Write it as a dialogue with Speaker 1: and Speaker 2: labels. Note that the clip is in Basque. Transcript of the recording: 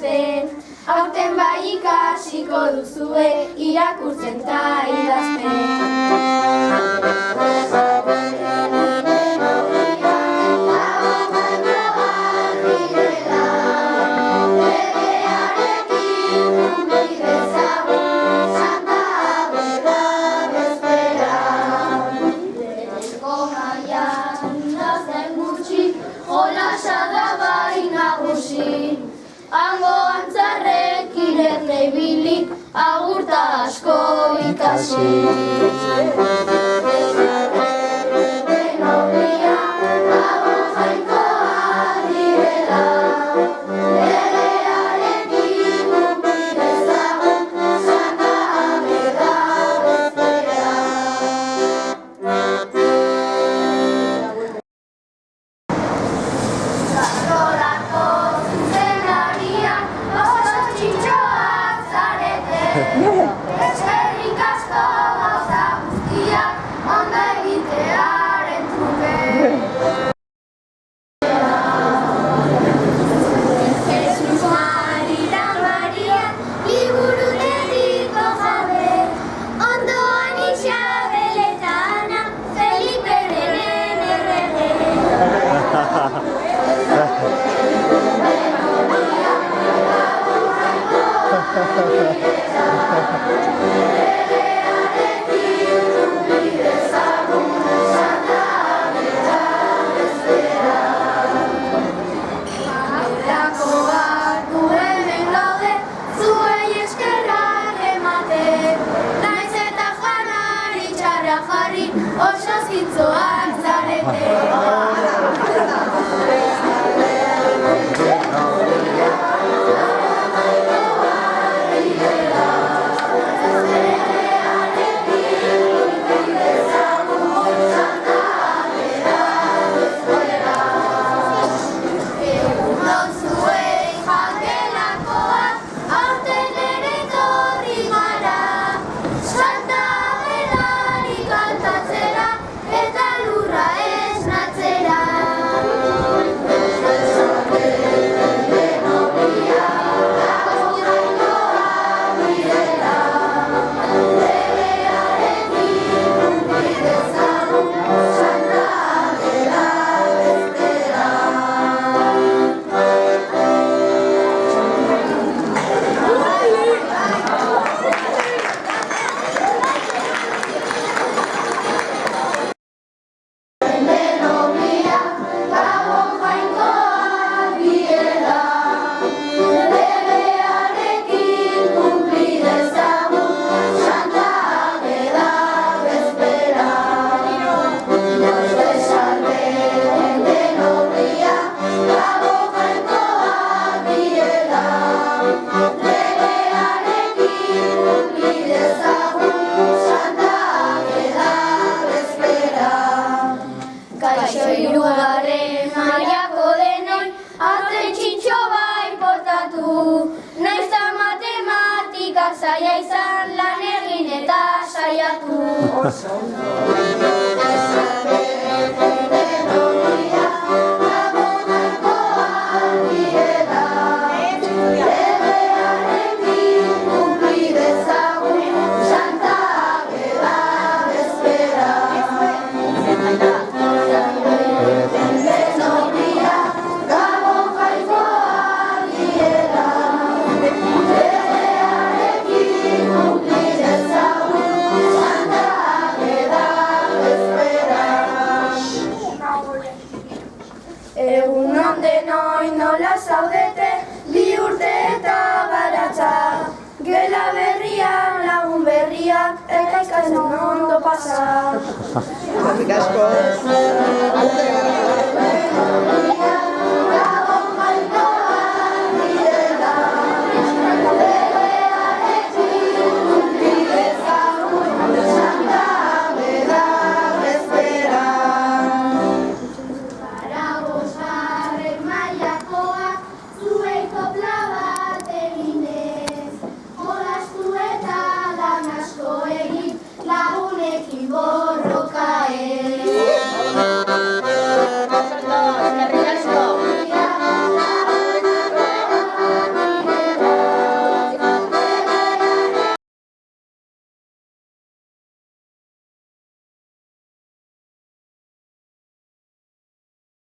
Speaker 1: idazten, aurten bai ikasiko duzue irakurtzen ta idazten. Hango antzarrek irerne ibili, agurta asko ikasi. Denobia, gabon jainkoak direla, legearekin kunpli dezagun, Santa Ameda bezpera. Eskerrik asko gauza guztiak ondo egitearen truke. Jesus Maria Maria, liburutegiko jabe, ondoan Isabel eta Ana, Felipe beren errege. Oso zintzoak zarete. Zaila izan lan egin eta saiatu. Egunon denoi nola zaudete, bi urte eta baratza. Gela berriak, lagun berriak, eta ikasten ondo pasa. Eskerrik asko.